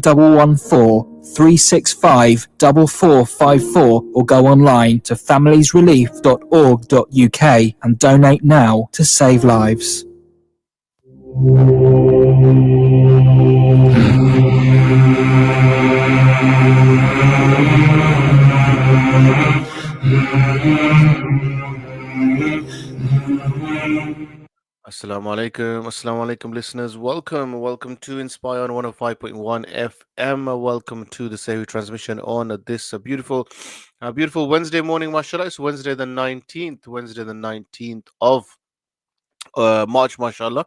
114 365 4454 or go online to familiesrelief.org.uk and donate now to save lives. Assalamu alaikum, listeners. Welcome to Inspire on 105.1 FM. Welcome to the Sehri transmission on this beautiful Wednesday morning, mashallah. It's Wednesday the 19th of March, mashallah.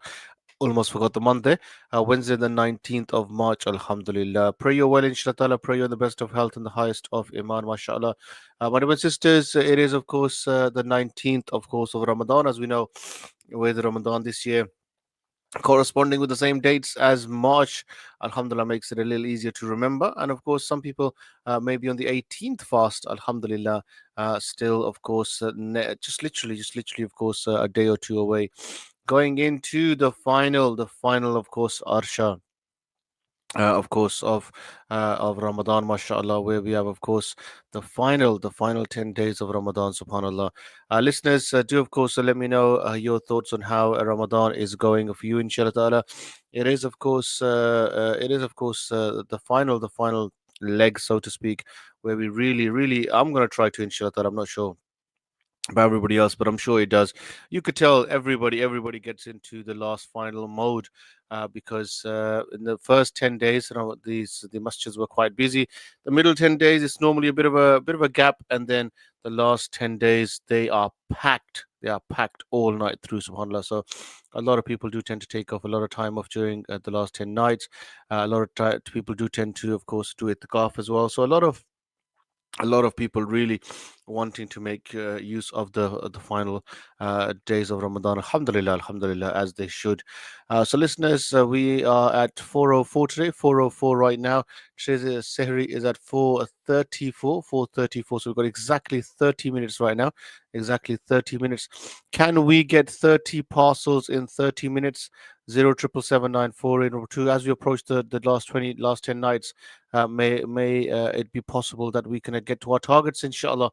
Almost forgot the month there. Wednesday the 19th of March, alhamdulillah. Pray you're well, inshallah. Pray you're in the best of health and the highest of iman, mashallah. My dear sisters, it is, of course, the 19th, of course, of Ramadan. As we know, with Ramadan this year corresponding with the same dates as March, alhamdulillah, makes it a little easier to remember. And of course, some people maybe on the 18th fast, alhamdulillah, still, of course, just literally, of course, a day or two away, going into the final, of course, Arsha. Of course, of Ramadan, mashallah, where we have, of course, the final 10 days of Ramadan, subhanallah. Listeners, do of course let me know your thoughts on how Ramadan is going for you, inshallah ta'ala. It is, of course, the final leg, so to speak, where we really, I'm going to try to, inshallah ta'ala. I'm not sure about everybody else, but I'm sure it does. You could tell everybody gets into the last final mode because in the first 10 days, the masjids were quite busy. The middle 10 days, it's normally a bit of a gap, and then the last 10 days they are packed. They are packed all night through, subhanallah. So a lot of people do tend to take off a lot of time off during the last 10 nights. A lot of people do tend to, of course, do itikaf as well. So a lot of people really wanting to make use of the final days of Ramadan. Alhamdulillah, as they should. So, listeners, we are at 4:04 today. 4:04 right now. Today's Sehri is at 4:34. 4:34. So we've got exactly 30 minutes right now. Exactly 30 minutes. Can we get 30 parcels in 30 minutes? 0777948 as we approach the last 10 nights, may it be possible that we can get to our targets, inshallah.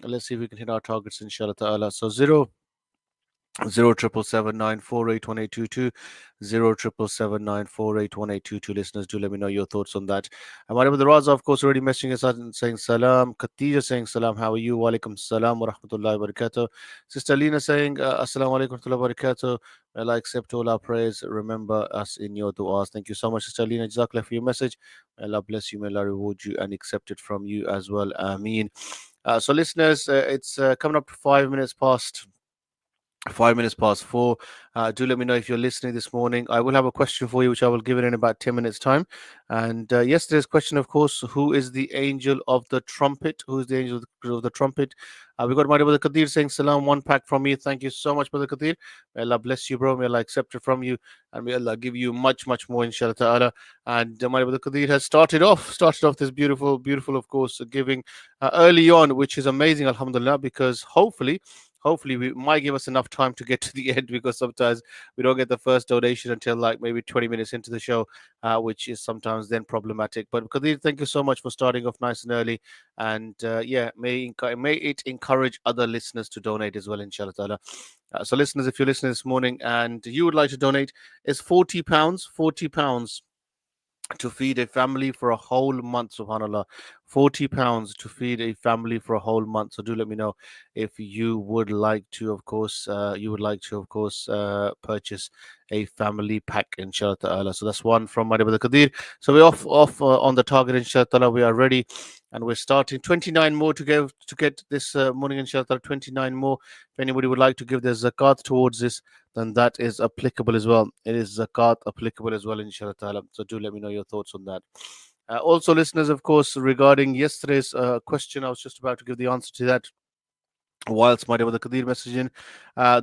Let's see if we can hit our targets, inshallah ta'ala. So 07779481822 07779481822. Listeners, do let me know your thoughts on that. And Madam Raza, of course, already messaging us and saying salam. Khatija saying salam, how are you? Wa alaikum salam wa rahmatullahi wa barakatuh. Sister Lina saying assalamu alaikum wa rahmatullahi wa barakatuh. May Allah accept all our prayers. Remember us in your du'as. Thank you so much, Sister Lina, Jazakallah, for your message. May Allah bless you. May Allah reward you and accept it from you as well. Ameen. So listeners, it's coming up to 5 minutes past 4. Do let me know if you're listening this morning. I will have a question for you, which I will give it in about 10 minutes time. And yesterday's question, of course, who is the angel of the trumpet? Who is the angel of the trumpet? We got my brother Kadir saying salam, one pack from me. Thank you so much, brother Kadir. May Allah bless you, bro. May Allah accept it from you, and may Allah give you much more, inshallah ta'ala. And my brother Kadir has started off this beautiful, of course, giving early on, which is amazing, alhamdulillah, because hopefully we might give us enough time to get to the end, because sometimes we don't get the first donation until like maybe 20 minutes into the show, which is sometimes then problematic. But Kadir, thank you so much for starting off nice and early, and may it encourage other listeners to donate as well, inshallah ta'ala. So listeners, if you're listening this morning and you would like to donate, it's £40 to feed a family for a whole month, subhanallah. £40 to feed a family for a whole month. So do let me know if you would like to, of course, purchase a family pack, inshallah ta'ala. So that's one from my brother Kadir. So we're off on the target, inshallah ta'ala. We are ready, and we're starting 29 more to get this morning, inshallah ta'ala. 29 more. If anybody would like to give their zakat towards this, then that is applicable as well. It is zakat applicable as well, inshallah ta'ala. So do let me know your thoughts on that. Also, listeners, of course, regarding yesterday's question, I was just about to give the answer to that whilst my brother Kadir messaging.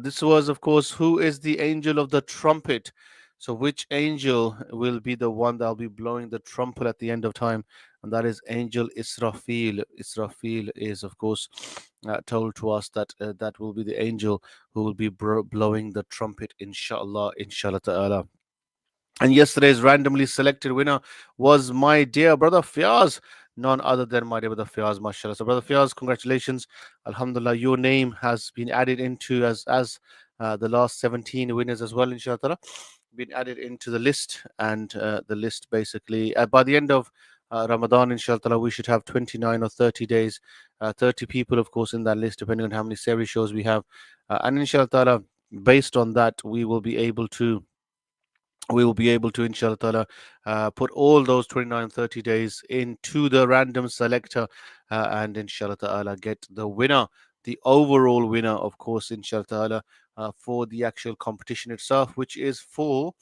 This was, of course, who is the angel of the trumpet? So which angel will be the one that will be blowing the trumpet at the end of time? And that is angel Israfil. Israfil is, of course, told to us that that will be the angel who will be blowing the trumpet, inshallah ta'ala. And yesterday's randomly selected winner was my dear brother Fiaz, none other than my dear brother Fiaz, mashallah. So, brother Fiaz, congratulations. Alhamdulillah, your name has been added into as the last 17 winners as well, inshallah. Been added into the list, and the list basically by the end of Ramadan, inshallah, we should have 29 or 30 days, 30 people, of course, in that list, depending on how many series shows we have. And inshallah, based on that, we will be able to inshallah ta'ala, put all those 29 30 days into the random selector, and inshallah ta'ala get the winner, the overall winner, of course, inshallah ta'ala, for the actual competition itself, which is for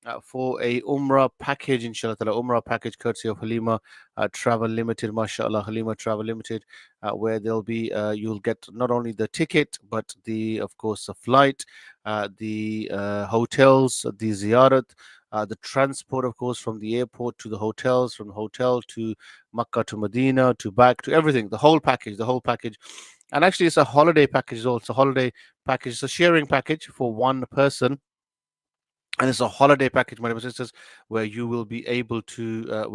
a Umrah package, inshallah ta'ala, Umrah package courtesy of Halima Travel Limited, mashallah, Halima Travel Limited, where you'll get not only the ticket, but of course, the flight, the hotels, the ziyarat, the transport, of course, from the airport to the hotels, from the hotel to Makkah to Medina to back to everything, the whole package. And actually, it's a holiday package as well. It's a holiday package, it's a sharing package for one person, and it's a holiday package, my brothers and sisters, where you will be able to,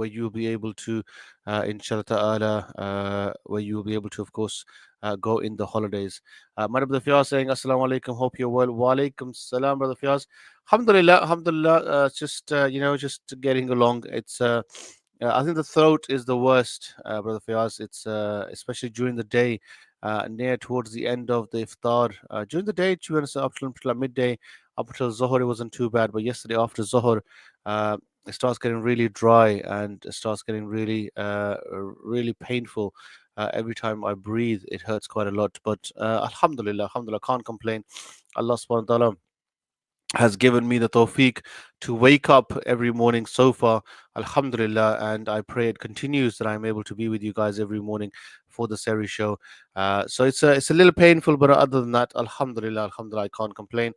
inshallah ta'ala, where you will be able to, of course, go in the holidays. My brother Fiaz saying, Assalamu alaikum, hope you're well. Wa alaikum salam, brother Fiaz. Alhamdulillah, alhamdulillah, just, just getting along. I think the throat is the worst, brother Fiaz. It's especially during the day, near towards the end of the iftar. During the day, to be honest, up till like midday, up until Zohar, it wasn't too bad. But yesterday after Zohar, it starts getting really dry, and it starts getting really painful. Every time I breathe, it hurts quite a lot. But alhamdulillah, alhamdulillah, can't complain. Allah subhanahu wa ta'ala has given me the tawfiq to wake up every morning so far, alhamdulillah, and I pray it continues, that I'm able to be with you guys every morning for the Sehri show. So it's a little painful, but other than that, alhamdulillah, alhamdulillah, I can't complain.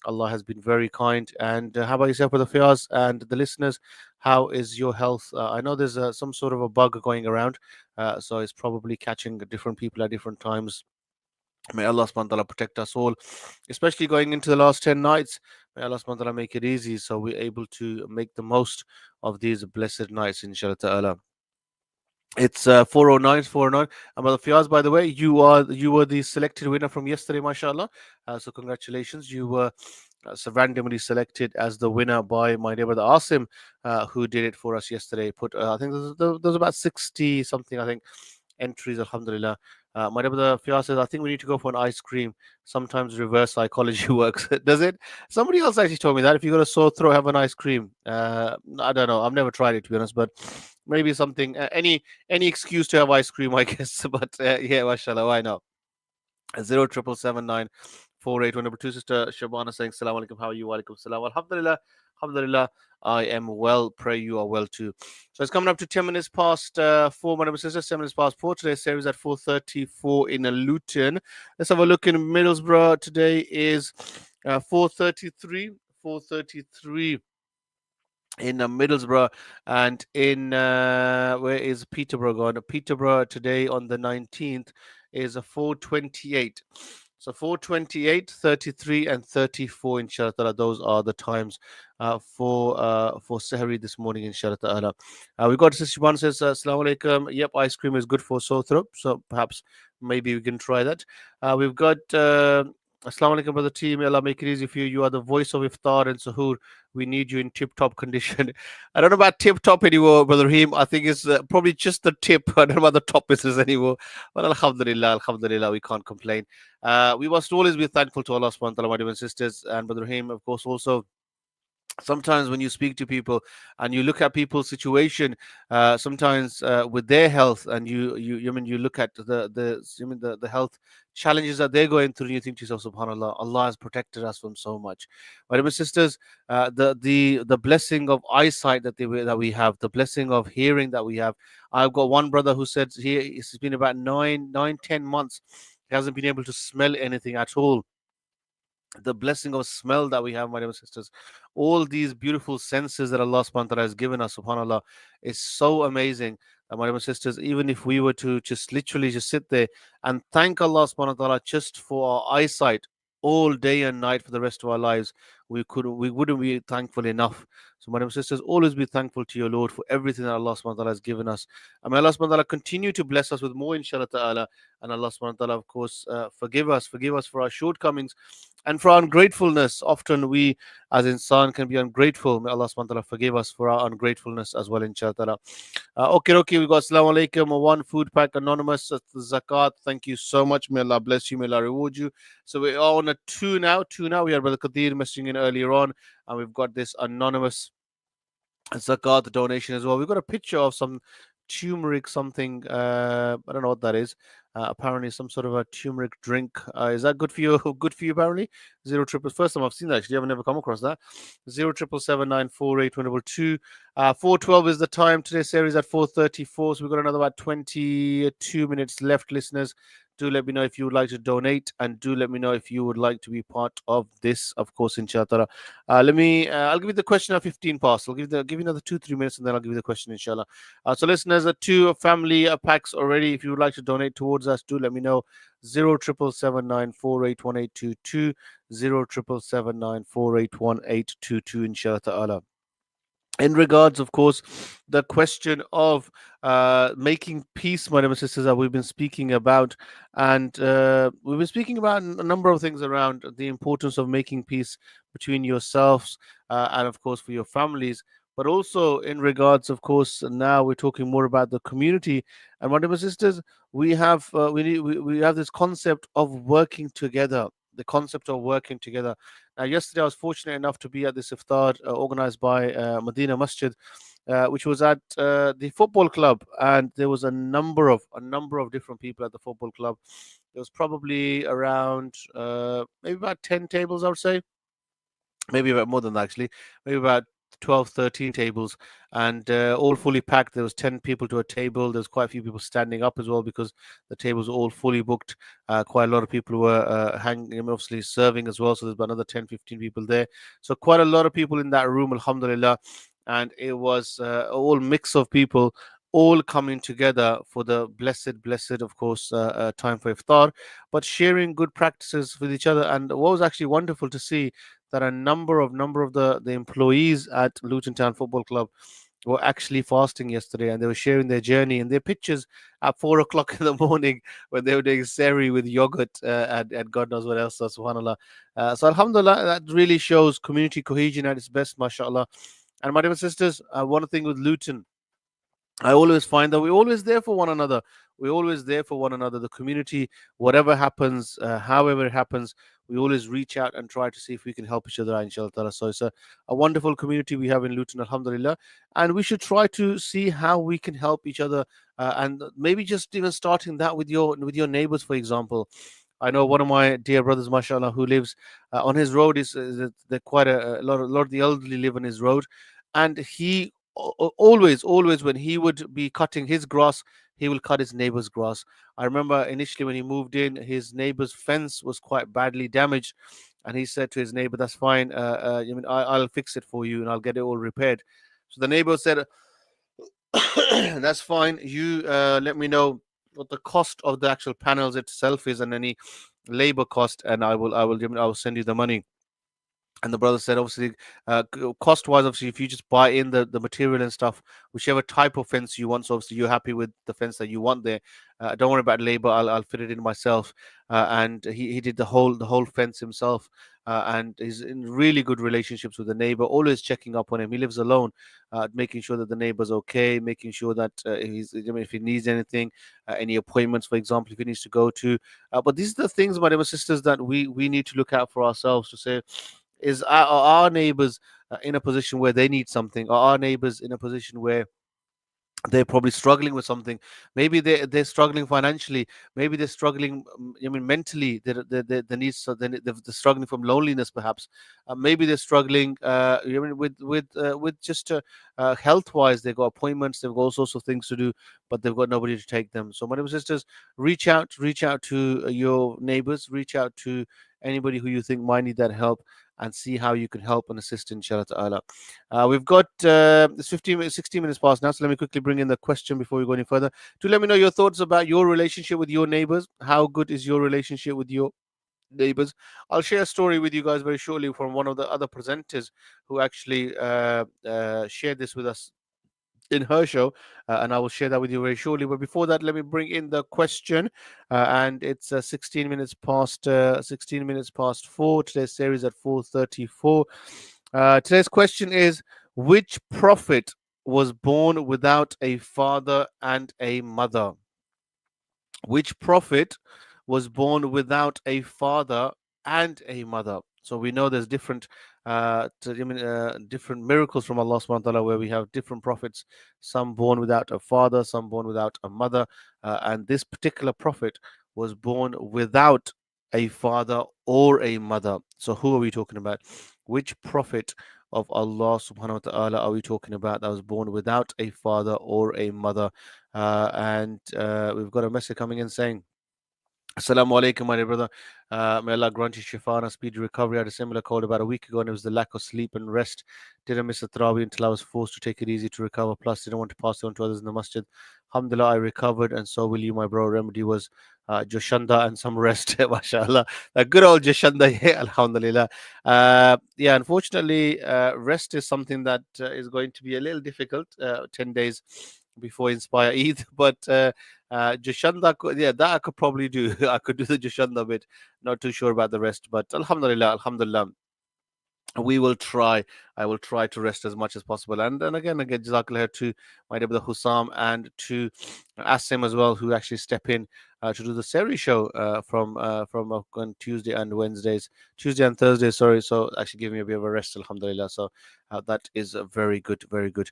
Allah has been very kind. And how about yourself, Brother Fiaz, and the listeners? How is your health? I know there's some sort of a bug going around, so it's probably catching different people at different times. May Allah subhanahu wa ta'ala protect us all, especially going into the last 10 nights. May Allah subhanahu wa ta'ala make it easy, so we're able to make the most of these blessed nights, inshallah ta'ala. It's 409, 409. And Brother Fiaz, by the way, you were the selected winner from yesterday, mashallah. So congratulations. You were so randomly selected as the winner by my neighbor, the Asim, who did it for us yesterday. I think there's about 60 something, I think, entries, alhamdulillah. My brother Fiaz says, I think we need to go for an ice cream. Sometimes reverse psychology works. Does it? Somebody else actually told me that if you got a sore throat, have an ice cream. I don't know. I've never tried it, to be honest, but maybe something, any excuse to have ice cream, I guess. But yeah, mashallah, why not? 07779 Number two, sister Shabana saying, Salaam alaikum, how are you? Walaikum salam. Alhamdulillah, alhamdulillah, I am well. Pray you are well too. So it's coming up to 10 minutes past 4, my sister, 7 minutes past 4. Today's series at 4:34 in Luton. Let's have a look in Middlesbrough. Today is 4:33. 4:33 in Middlesbrough, and in where is Peterborough gone? Peterborough today on the 19th is a 4:28. So 4:28, 33, and 34, inshallah ta'ala. Those are the times for Sehri this morning, inshallah ta'ala. We've got Sister One says, Assalamu alaikum. Yep, ice cream is good for sore throat. So perhaps maybe we can try that. We've got Assalamu alaikum, brother team. Allah make it easy for you. You are the voice of iftar and suhoor. We need you in tip-top condition. I don't know about tip-top anymore, brother Rahim. I think it's probably just the tip. I don't know about the top business anymore. But alhamdulillah, alhamdulillah, we can't complain. We must always be thankful to Allah subhanahu wa ta'ala, my dear sisters, and brother Rahim, of course, also. Sometimes when you speak to people and you look at people's situation, sometimes with their health, and you look at the health challenges that they're going through, and you think to yourself, subhanallah, Allah has protected us from so much. My dear sisters, the blessing of eyesight that we have, the blessing of hearing that we have. I've got one brother who said it's been about 9, 10 months, he hasn't been able to smell anything at all. The blessing of smell that we have, my dear sisters, all these beautiful senses that Allah subhanahu wa ta'ala has given us, subhanallah, is so amazing. And my dear sisters, even if we were to just literally just sit there and thank Allah subhanahu wa ta'ala just for our eyesight all day and night for the rest of our lives, we wouldn't be thankful enough. So, my dear sisters, always be thankful to your Lord for everything that Allah subhanahu wa ta'ala has given us. And may Allah subhanahu wa ta'ala continue to bless us with more, inshallah ta'ala. And Allah subhanahu wa ta'ala, of course, forgive us for our shortcomings and for our ungratefulness. Often we, as insan, can be ungrateful. May Allah subhanahu wa ta'ala forgive us for our ungratefulness as well, inshallah ta'ala. Okay, we got Assalamu alaikum, one food pack anonymous, zakat. Thank you so much. May Allah bless you, may Allah reward you. So we are on a two now. We had Brother Qadir messaging in earlier on, and we've got this anonymous zakat donation as well. We've got a picture of some turmeric something. I don't know what that is. Apparently, some sort of a turmeric drink. Is that good for you? Good for you, apparently. Zero triple. First time I've seen that. Actually, I've never come across that. 077794822. 4:12 is the time. Today's series at 4:34. So we've got another about 22 minutes left, listeners. Do let me know if you would like to donate, and do let me know if you would like to be part of this, of course, inshallah. I'll give you the question at 15 past. I'll give you another 2-3 minutes, and then I'll give you the question, inshallah. So, listeners, two family packs already. If you would like to donate towards us, do let me know. 07779481822, 07779481822, inshallah ta'ala. In regards, of course, the question of making peace, my dear sisters, that we've been speaking about, and we've been speaking about a number of things around the importance of making peace between yourselves and, of course, for your families. But also in regards, of course, now we're talking more about the community. And my dear sisters, we have this concept of working together. The concept of working together. Now, yesterday I was fortunate enough to be at this iftar organized by Medina Masjid, which was at the football club, and there was a number of different people at the football club. There was probably around maybe about 10 tables, I would say, maybe about more than that actually, maybe about 12, 13 tables, and all fully packed. There was 10 people to a table. There's quite a few people standing up as well because the tables were all fully booked. Quite a lot of people were hanging, obviously serving as well, so there's about another 10, 15 people there. So quite a lot of people in that room, alhamdulillah. And it was all mix of people all coming together for the blessed, of course, time for iftar, but sharing good practices with each other. And what was actually wonderful to see that a number of the employees at Luton Town Football Club were actually fasting yesterday, and they were sharing their journey and their pictures at 4 o'clock in the morning when they were doing sehri with yogurt and God knows what else. So, subhanallah. So alhamdulillah, that really shows community cohesion at its best, mashallah. And my dear sisters, one thing with Luton, I always find that we're always there for one another. We're always there for one another. The community, whatever happens, however it happens, we always reach out and try to see if we can help each other out, inshallah ta'ala. So it's a wonderful community we have in Luton, alhamdulillah. And we should try to see how we can help each other. And maybe just even starting that with your neighbors, for example. I know one of my dear brothers, mashallah, who lives on his road is there quite a lot of the elderly live on his road, and he always when he would be cutting his grass, he will cut his neighbor's grass. I remember initially when he moved in, his neighbor's fence was quite badly damaged, and he said to his neighbor, "That's fine. I'll fix it for you, and I'll get it all repaired." So the neighbor said, "That's fine. You let me know what the cost of the actual panels itself is, and any labor cost, and I will send you the money." And the brother said, obviously, cost wise, obviously, if you just buy in the material and stuff, whichever type of fence you want, so obviously you're happy with the fence that you want there. Don't worry about labor. I'll fit it in myself. And he did the whole fence himself. And he's in really good relationships with the neighbor, always checking up on him. He lives alone, making sure that the neighbor's okay, making sure that if he needs anything, any appointments, for example, if he needs to go to. But these are the things, my dear sisters, that we need to look out for ourselves to say, are our neighbors in a position where they need something? Are our neighbors in a position where they're probably struggling with something? Maybe they're struggling financially. Maybe they're struggling. Mentally. They need. So they're struggling from loneliness, perhaps. Maybe they're struggling. With just health wise. They've got appointments. They've got all sorts of things to do, but they've got nobody to take them. So, my dear sisters, reach out to your neighbors. Reach out to anybody who you think might need that help, and see how you can help and assist, inshallah ta'ala. We've got it's 16 minutes past now, so let me quickly bring in the question before we go any further. To let me know your thoughts about your relationship with your neighbors. How good is your relationship with your neighbors. I'll share a story with you guys very shortly from one of the other presenters who actually shared this with us in her show, and I will share that with you very shortly. But before that, let me bring in the question, and it's 16 minutes past 16 minutes past 4. Today's series at 4:34. Today's question is: which prophet was born without a father and a mother? Which prophet was born without a father and a mother? So we know there's different different miracles from Allah subhanahu wa ta'ala where we have different prophets, some born without a father, some born without a mother, and this particular prophet was born without a father or a mother. So who are we talking about? Which prophet of Allah subhanahu wa ta'ala are we talking about that was born without a father or a mother? And we've got a message coming in saying, Assalamu alaikum, my dear brother. May Allah grant you shifa and a speedy recovery. I had a similar cold about a week ago, and it was the lack of sleep and rest. Didn't miss a tarawih until I was forced to take it easy to recover. Plus, didn't want to pass it on to others in the masjid. Alhamdulillah, I recovered, and so will you, my bro. Remedy was Joshanda and some rest. MashaAllah. A good old Joshanda, yeah, Alhamdulillah. Yeah, unfortunately, rest is something that is going to be a little difficult 10 days before Inspire Eid, but Joshanda, yeah, that I could probably do. I could do the Joshanda bit. Not too sure about the rest, but Alhamdulillah, Alhamdulillah, we will try. I will try to rest as much as possible. And then again, Jazakallah to my dear brother Hussam and to Asim as well, who actually step in to do the Sehri show from on Tuesday and Wednesdays, Tuesday and Thursdays. Sorry, so actually giving me a bit of a rest, Alhamdulillah. So that is very good, very good.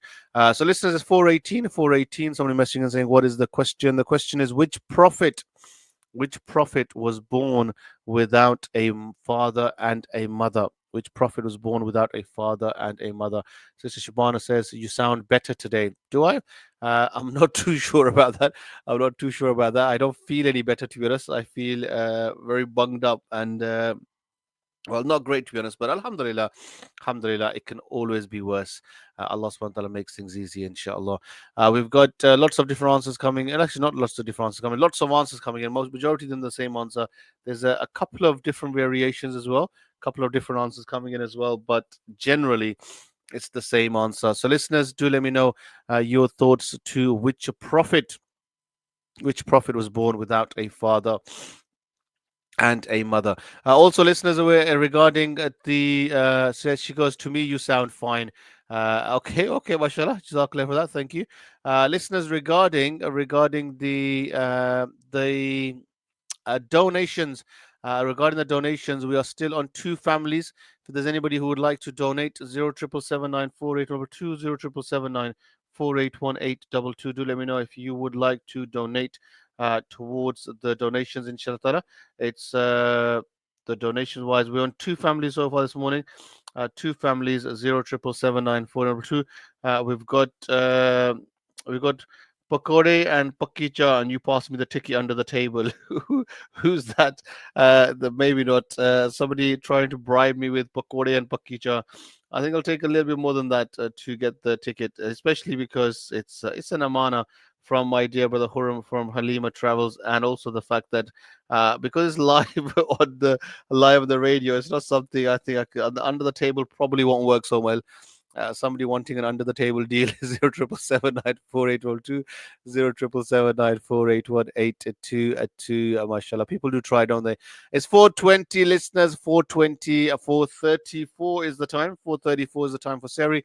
So listeners, it's 4:18, 4:18. Somebody messaging and saying, "What is the question?" The question is, which prophet was born without a father and a mother? Which prophet was born without a father and a mother? Sister Shabana says, "You sound better today." Do I? I'm not too sure about that. I'm not too sure about that. I don't feel any better, to be honest. I feel very bunged up and well, not great to be honest, but Alhamdulillah, Alhamdulillah, it can always be worse. Allah subhanahu wa ta'ala makes things easy, inshallah. We've got lots of different answers coming, and actually, not lots of different answers coming, lots of answers coming in. Most majority of them the same answer. There's a couple of different variations as well, a couple of different answers coming in as well, but generally, it's the same answer. So, listeners, do let me know your thoughts to which prophet was born without a father and a mother. Also, listeners, aware regarding the says she goes to me, you sound fine. Okay, mashallah, jazakallah for that. Thank you, listeners. Regarding the donations. Regarding the donations, we are still on two families. If there's anybody who would like to donate, 077794822, do let me know if you would like to donate towards the donations, inshallah. It's the donation wise, we're on two families so far this morning. Two families, 077794822. We've got Pakore and Pakicha, and you passed me the ticket under the table. Who's that? Maybe not. Somebody trying to bribe me with Pakore and Pakicha. I think I'll take a little bit more than that to get the ticket, especially because it's an amana from my dear brother Huram from Halima Travels, and also the fact that because it's live on the radio, it's not something I think under the table probably won't work so well. Somebody wanting an under the table deal is 077794812 mashallah, people do try, don't they? It's 4:20, listeners. 4:20, 4:34 is the time. 4:34 is the time for Sehri.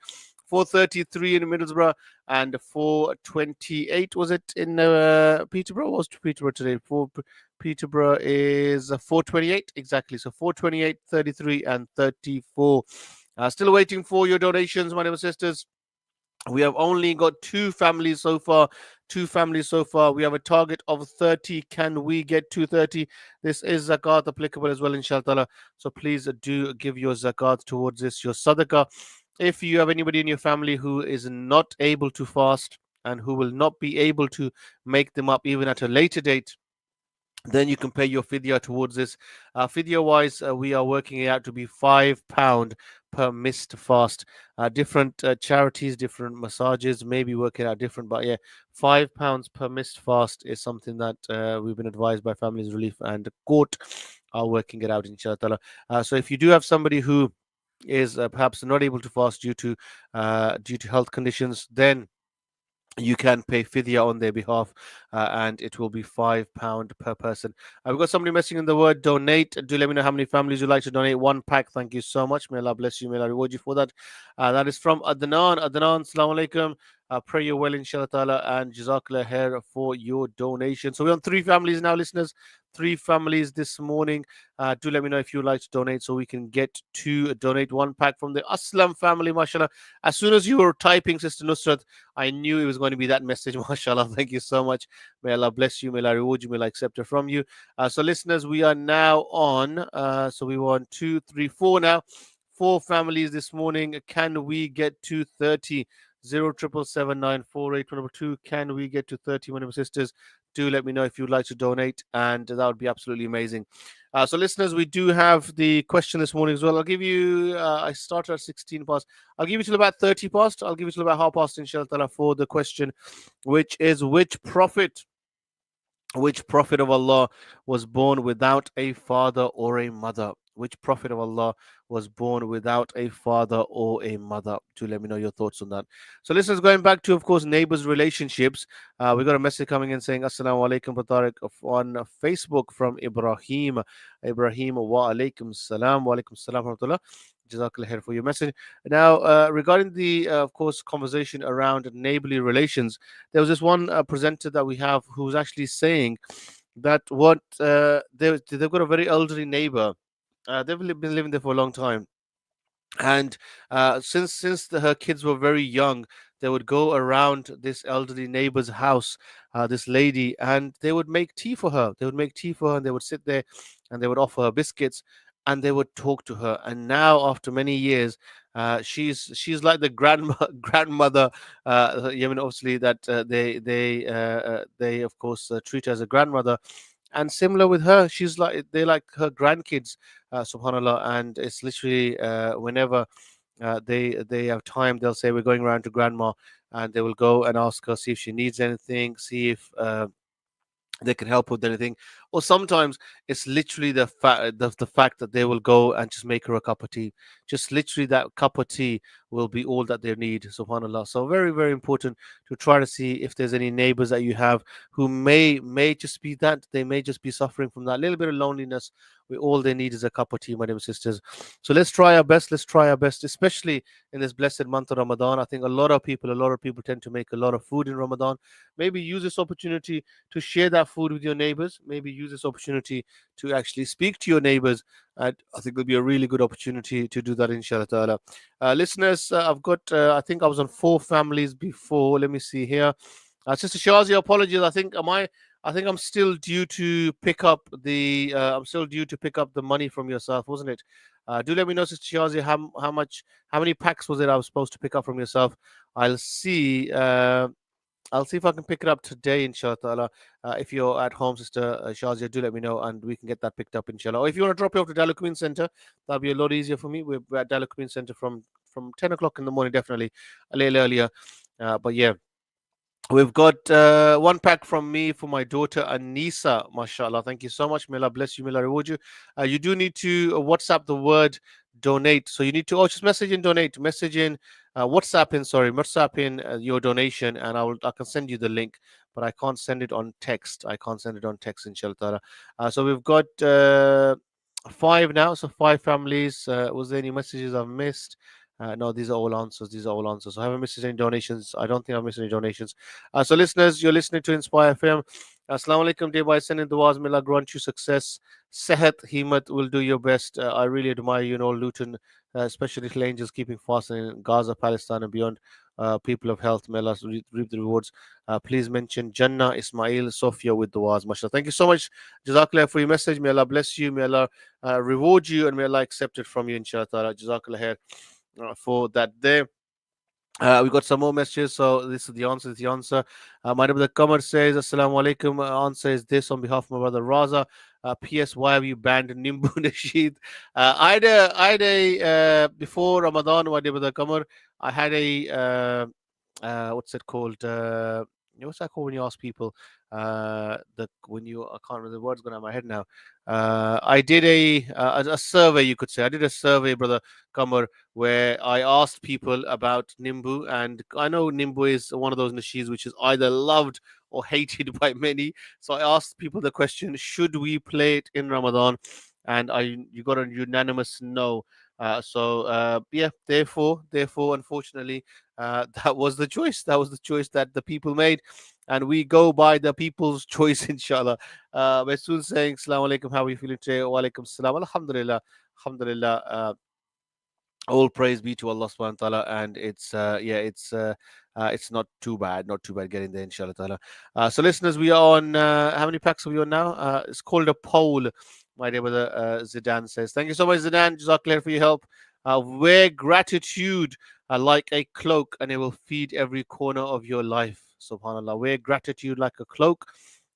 4:33 in Middlesbrough and 4:28 was it in Peterborough? What was Peterborough today? Peterborough is 4:28 exactly. So 4:28, 33, and 34. Still waiting for your donations, my dear sisters. We have only got two families so far. Two families so far. We have a target of 30. Can we get to 30? This is zakat applicable as well, inshallah. So please do give your zakat towards this, your sadaqah. If you have anybody in your family who is not able to fast and who will not be able to make them up even at a later date, then you can pay your fidya towards this. Fidya wise, we are working it out to be £5 per missed fast. Different charities, different massages, maybe working out different, but yeah, £5 per missed fast is something that we've been advised by Families Relief and Court. are working it out, inshallah. So if you do have somebody who is perhaps not able to fast due to health conditions, then you can pay fidya on their behalf, and it will be £5 per person. We've got somebody messaging in the word donate. Do let me know how many families you'd like to donate. One pack. Thank you so much. May Allah bless you. May Allah reward you for that. That is from Adnan. Adnan, assalamu alaikum. Pray you well, inshallah ta'ala, and jazakallah khair for your donation. So we're on three families now, listeners. Three families this morning. Do let me know if you'd like to donate so we can get to donate one pack from the Aslam family, mashallah. As soon as you were typing, Sister Nusrat, I knew it was going to be that message, mashallah. Thank you so much. May Allah bless you. May Allah reward you. May Allah accept it from you. So, listeners, we are now on. So, we were on 2, 3, 4 now. 4 families this morning. Can we get to 30? 0777948 number 2. Can we get to 30, my sisters? Do let me know if you'd like to donate, and that would be absolutely amazing. So, listeners, we do have the question this morning as well. I'll give you, I started at 16 past. I'll give you till about 30 past. I'll give you till about half past, inshallah, for the question, which is which prophet of Allah was born without a father or a mother? Which prophet of Allah was born without a father or a mother? Do let me know your thoughts on that. So, listeners, going back to, of course, neighbors' relationships, we got a message coming in saying, Assalamu alaikum, Tariq, on Facebook from Ibrahim. Ibrahim, wa alaikum salam, wa alaikum salam, wa rahmatullah. Jazakallah khair for your message. Now, regarding the, of course, conversation around neighborly relations, there was this one presenter that we have who's actually saying that they've got a very elderly neighbor. Been living there for a long time, and her kids were very young, they would go around this elderly neighbor's house, this lady, and they would make tea for her. They would make tea for her, and they would sit there, and they would offer her biscuits, and they would talk to her. And now, after many years, she's like the grandmother. Obviously, that they of course treat her as a grandmother, and similar with her, she's like they like her grandkids, subhanallah. And it's literally whenever they have time, they'll say we're going around to grandma, and they will go and ask her, see if she needs anything, see if they can help with anything. Or sometimes it's literally the fact that they will go and just make her a cup of tea. Just literally that cup of tea will be all that they need, subhanallah. So very, very important to try to see if there's any neighbors that you have who may just be that, they may just be suffering from that little bit of loneliness, where all they need is a cup of tea, my dear sisters. So let's try our best. Let's try our best, especially in this blessed month of Ramadan. I think a lot of people tend to make a lot of food in Ramadan. Maybe use this opportunity to share that food with your neighbors. Maybe use this opportunity to actually speak to your neighbors. And I think it'll be a really good opportunity to do that, inshallah ta'ala. Listeners, I've got, I think I was on 4 families before. Let me see here. Sister Shazi, apologies. I think I'm still due to pick up the. I'm still due to pick up the money from yourself, wasn't it? Do let me know, Sister Shazi, how many packs was it I was supposed to pick up from yourself? I'll see. I'll see if I can pick it up today, inshallah ta'ala. If you're at home, Sister Shazia, do let me know, and we can get that picked up, inshallah. Or if you want to drop it off to Dalal Community Center, that'll be a lot easier for me. We're at Dalal Community Center from 10 o'clock in the morning, definitely a little earlier. But yeah, we've got 1 pack from me for my daughter Anisa, mashallah. Thank you so much. May Allah bless you. May Allah reward you. You do need to WhatsApp the word donate. So you need to just message in donate, message in WhatsApp in your donation, and I can send you the link, but I can't send it on text. I can't send it on text, inshallah. So we've got 5 now. So 5 families. Was there any messages I've missed? No, these are all answers. These are all answers. So I haven't missed any donations. I don't think I've missed any donations. So listeners, you're listening to Inspire FM. Assalamu alaikum, dear boy. Sending du'as. May Allah grant you success. Sehat, Himat will do your best. I really admire you in all Luton, especially little angels keeping fast in Gaza, Palestine, and beyond. People of health, may Allah reap the rewards. Please mention Jannah, Ismail, Sophia with du'as. Mashallah. Thank you so much, Jazakallah, for your message. May Allah bless you. May Allah reward you, and may Allah accept it from you, inshallah. Jazakallah khair. For that there. We got some more messages, so this is the answer. My brother Kamar says, Assalamu alaikum. Answer is this on behalf of my brother Raza. P.S. Why have you banned Nimbu Nasheed? I had a before Ramadan, my dear brother Kamar, I had a what's it called? what's that called when you ask people the when you I can't remember the words going out of my head now. I did a survey, you could say. I did a survey, brother Kamar, where I asked people about Nimbu, and I know Nimbu is one of those nasheeds which is either loved or hated by many. So I asked people the question: should we play it in Ramadan? And I you got a unanimous no. Yeah, therefore, unfortunately, that was the choice. That was the choice that the people made, and we go by the people's choice, inshallah. We're soon saying, "Assalamu alaikum, how are you feeling today?" Wa alaikum salam. Alhamdulillah, alhamdulillah. All praise be to Allah subhanahu wa ta'ala, and it's not too bad, not too bad getting there, inshallah ta'ala. So listeners, we are on how many packs are we on now? It's called a poll, my dear brother. Zidane says, thank you so much, Zidane. Jazakallah for your help. Wear gratitude like a cloak, and it will feed every corner of your life. Subhanallah. Wear gratitude like a cloak,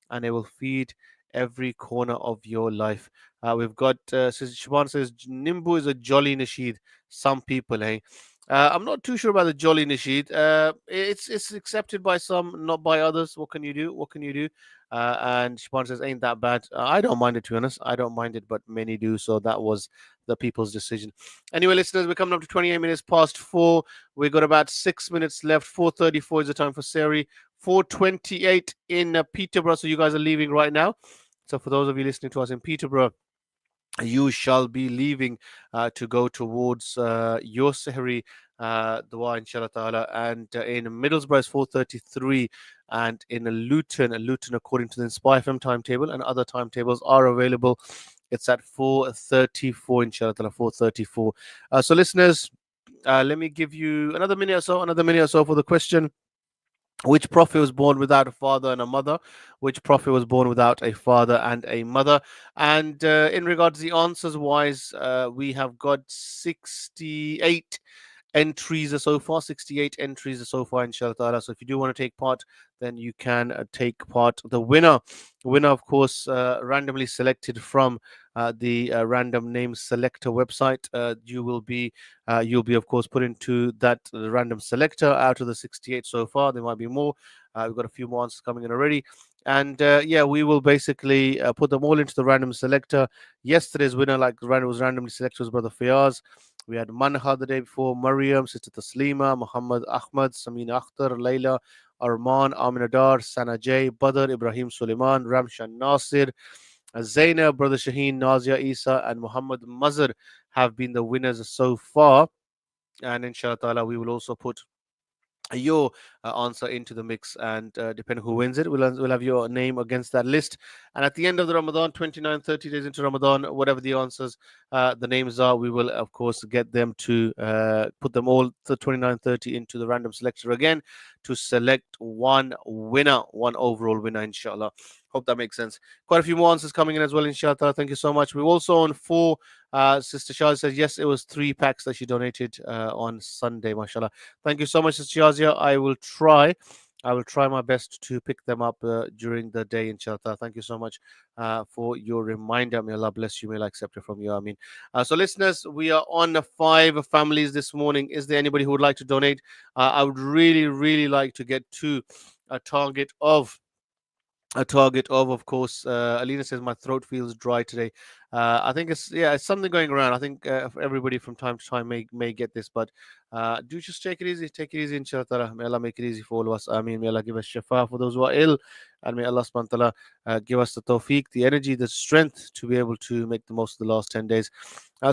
and it will feed every corner of your life. We've got Shaban says Nimbu is a jolly nasheed. Some people, eh? I'm not too sure about the jolly nasheed. It's accepted by some, not by others. What can you do? What can you do? And Shaban says, ain't that bad. I don't mind it, to be honest. I don't mind it, but many do. So that was the people's decision. Anyway, listeners, we're coming up to 28 minutes past 4. We've got about 6 minutes left. 4:34 is the time for Sehri. 4:28 in Peterborough. So you guys are leaving right now. So for those of you listening to us in Peterborough, you shall be leaving to go towards your Sehri dua, inshallah ta'ala. And in Middlesbrough is 4:33, and in Luton, according to the Inspire FM timetable, and other timetables are available, it's at 4:34, inshallah ta'ala, 4:34. So listeners, let me give you another minute or so for the question: which prophet was born without a father and a mother? Which prophet was born without a father and a mother? And in regards to the answers wise, we have got 68 entries so far, 68 entries so far, inshallah ta'ala. So if you do want to take part, then you can take part. The winner, of course, randomly selected from the random name selector website. You'll be, of course, put into that random selector. Out of the 68 so far, there might be more. We've got a few more answers coming in already. And yeah, we will basically put them all into the random selector. Yesterday's winner, like random, was randomly selected, was Brother Fayaz. We had Manha the day before, Mariam, Sister Taslima, Muhammad Ahmad, Samina Akhtar, Layla, Arman, Aminadar, Sana J, Badr, Ibrahim Suleiman, Ramshan Nasir, Zainab, Brother Shaheen, Nazia Isa, and Muhammad Mazar have been the winners so far. And inshallah ta'ala, we will also put your answer into the mix, and depending who wins it, we'll have your name against that list. And at the end of the Ramadan, 29, 30 days into Ramadan, whatever the answers, the names are, we will of course get them to put them all to 29, 30 into the random selector again to select one winner, one overall winner, inshallah. Hope that makes sense. Quite a few more answers coming in as well, inshallah. Thank you so much. We're also on 4. Sister Shah says yes, it was 3 packs that she donated on Sunday, mashallah. Thank you so much, Sister Shazia. I will try my best to pick them up during the day, inshallah. Thank you so much for your reminder. May Allah bless you. May Allah accept it from you. I mean, so listeners, we are on 5 families this morning. Is there anybody who would like to donate? I would really, really like to get to a target of of course. Alina says my throat feels dry today. I think it's something going around. I think everybody from time to time may get this, but do just take it easy, inshallah ta'ala. May Allah make it easy for all of us. I mean, may Allah give us shafa for those who are ill, and may Allah subhanahu wa ta'ala give us the tawfiq, the energy, the strength to be able to make the most of the last 10 days.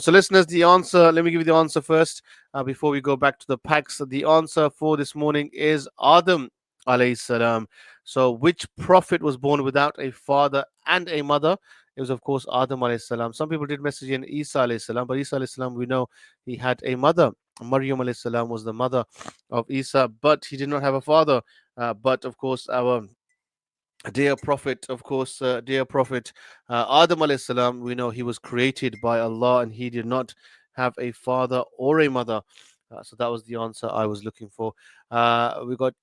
So listeners, the answer, let me give you the answer first before we go back to the packs. The answer for this morning is Adam alayhi salam. So, which prophet was born without a father and a mother? It was, of course, Adam alayhi salam. Some people did message in Isa alayhi salam, but Isa alayhi salam, we know he had a mother. Maryam alayhi salam was the mother of Isa, but he did not have a father. But of course, our dear prophet, Adam alayhi salam, we know he was created by Allah, and he did not have a father or a mother. So that was the answer I was looking for. We got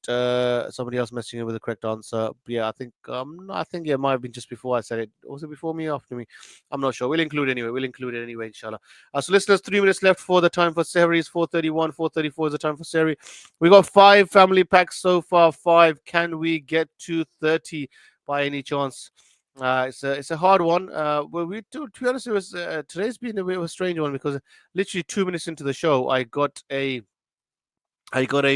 somebody else messaging in with the correct answer. Yeah, I think yeah, it might have been just before I said it. Was it before me or after me? I'm not sure. We'll include it anyway. We'll include it anyway, inshallah. So listeners, 3 minutes left for the time for Sehri. Is 4:31. 4:34 is the time for Sehri. We got 5 family packs so far. 5. Can we get to 30 by any chance? It's a hard one. Well, to be honest, it was today's been a bit of a strange one because literally 2 minutes into the show, I got a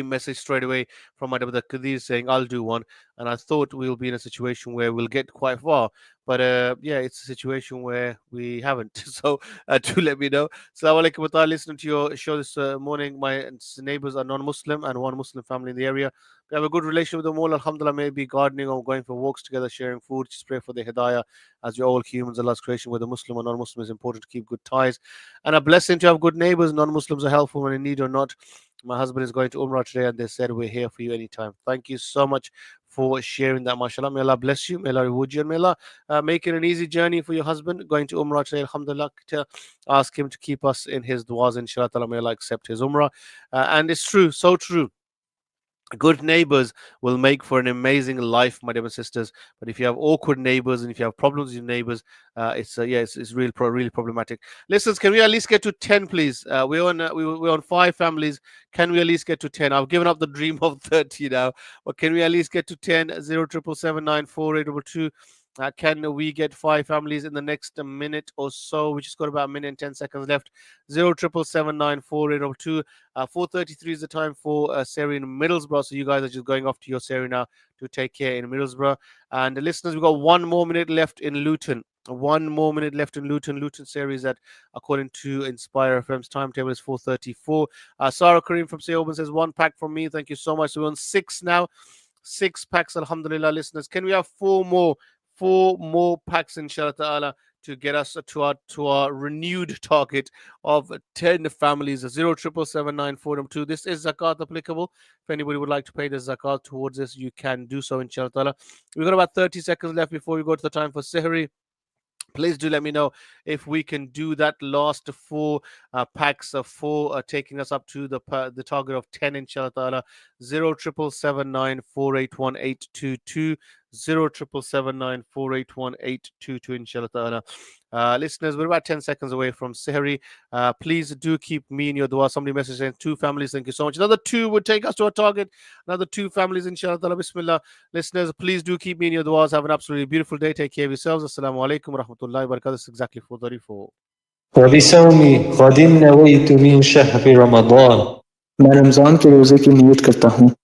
message straight away from Madam Kadir saying I'll do one, and I thought we'll be in a situation where we'll get quite far, but yeah, it's a situation where we haven't. So do let me know. Assalamu alaikum wa ta'ala. Listening to your show this morning. My neighbors are non-Muslim and one Muslim family in the area. We have a good relation with them all. Alhamdulillah, maybe gardening or going for walks together, sharing food. Just pray for the hidayah. As we're all humans, Allah's creation, whether Muslim or non-Muslim, is important to keep good ties, and a blessing to have good neighbors. Non-Muslims are helpful when in need or not. My husband is going to Umrah today, and they said we're here for you anytime. Thank you so much for sharing that, mashallah. May Allah bless you, may Allah reward you, and may Allah make it an easy journey for your husband going to Umrah today. Alhamdulillah, to ask him to keep us in his du'as, inshallah. May Allah accept his Umrah. And it's true, so true. Good neighbors will make for an amazing life, my dear sisters. But if you have awkward neighbors and if you have problems with your neighbors, it's really problematic. Listeners, can we at least get to 10, please? We're on 5 families. Can we at least get to 10? I've given up the dream of 30 now, but can we at least get to 10? 077794822. Can we get 5 families in the next minute or so? We just got about a minute and 10 seconds left. 077794822. 4:33 is the time for Sehri in Middlesbrough. So you guys are just going off to your Sehri now to take care in Middlesbrough. And the listeners, we've got 1 more minute left in Luton. 1 more minute left in Luton. Luton series that, according to Inspire FM's timetable, is 4:34. Sarah Kareem from Seoban says 1 pack from me. Thank you so much. So we're on 6 now. 6 packs, alhamdulillah, listeners. Can we have 4 more packs, inshallah ta'ala, to get us to our renewed target of 10 families? 0777942. This is zakat applicable. If anybody would like to pay the zakat towards this, you can do so, inshallah ta'ala. We've got about 30 seconds left before we go to the time for Sehri. Please do let me know if we can do that last 4 packs of 4, taking us up to the target of 10, inshallah ta'ala. 07779481822. 07779481822, inshallah ta'ala. Listeners, we're about 10 seconds away from Sehri. Please do keep me in your dua. Somebody messaged saying 2 families. Thank you so much. Another 2 would take us to our target. Another 2 families, inshallah ta'ala. Bismillah. Listeners, please do keep me in your duas. Have an absolutely beautiful day. Take care of yourselves. Assalamu alaikum wa rahmatullahi wa barakatuh. This is exactly 4:34. وبصوم غد نويت من شهر رمضان. मैं रमजान के रोजे की नियत करता हूँ.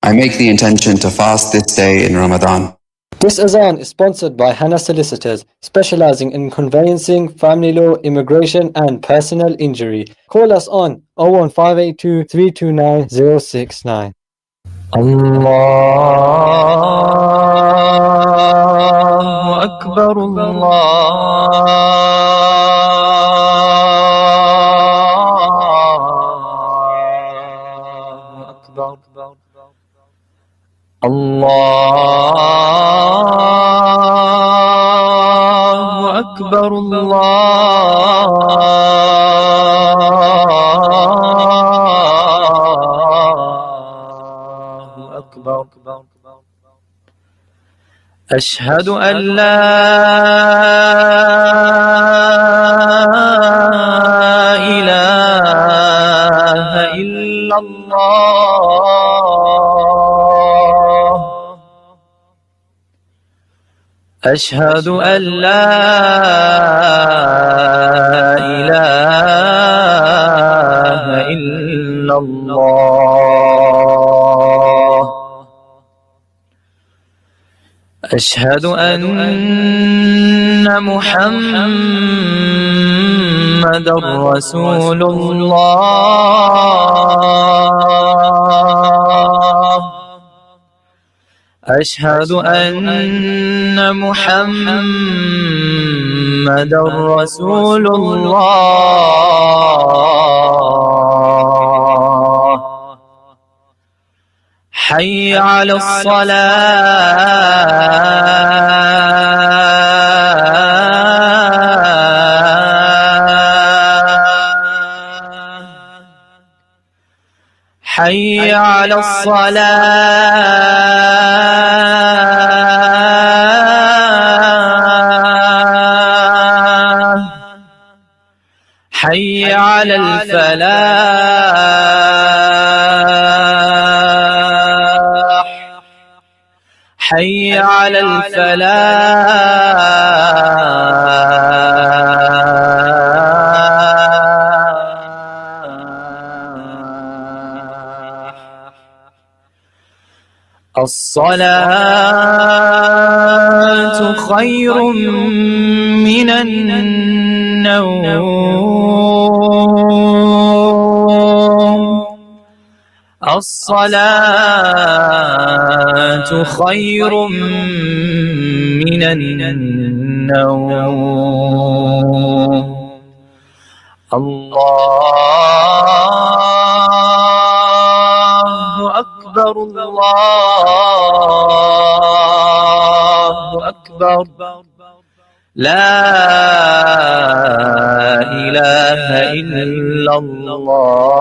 I make the intention to fast this day in Ramadan. This Azan is sponsored by Hannah Solicitors, specializing in conveyancing, family law, immigration, and personal injury. Call us on 01582 329 069. الله أكبر الله أكبر الله أكبر الله أكبر أشهد أن لا إله إلا الله أشهد أن لا إله إلا الله أشهد أن محمدا رسول الله أشهد أن محمدا رسول الله حي على الصلاة حي على الصلاة حي على الفلاح حي على الفلاح الصلاة خير من النوم الصلاة خير من النوم الله أكبر الله أكبر لا إله إلا الله.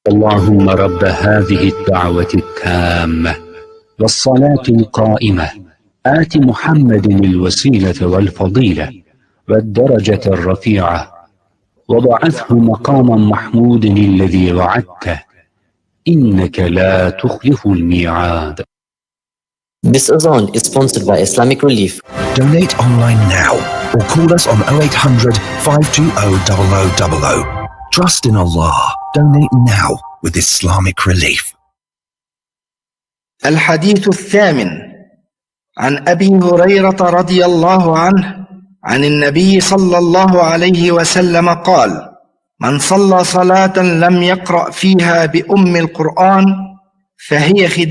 اللهم رب هذه الدعوة التامة والصلاة القائمة آت محمد الوسيلة والفضيلة والدرجة الرفيعة وضعفه مقاما محمود الذي وعدته إنك لا تخلف الميعاد. This Azan is sponsored by Islamic Relief. Donate online now or call us on 0800 520 0000. Trust in Allah. Donate now with Islamic Relief. الحديث الثامن عن أبي هريرة رضي الله عنه عن النبي صلى الله عليه وسلم قال: من صلى صلاة لم يقرأ فيها بأم القرآن فهي خداع.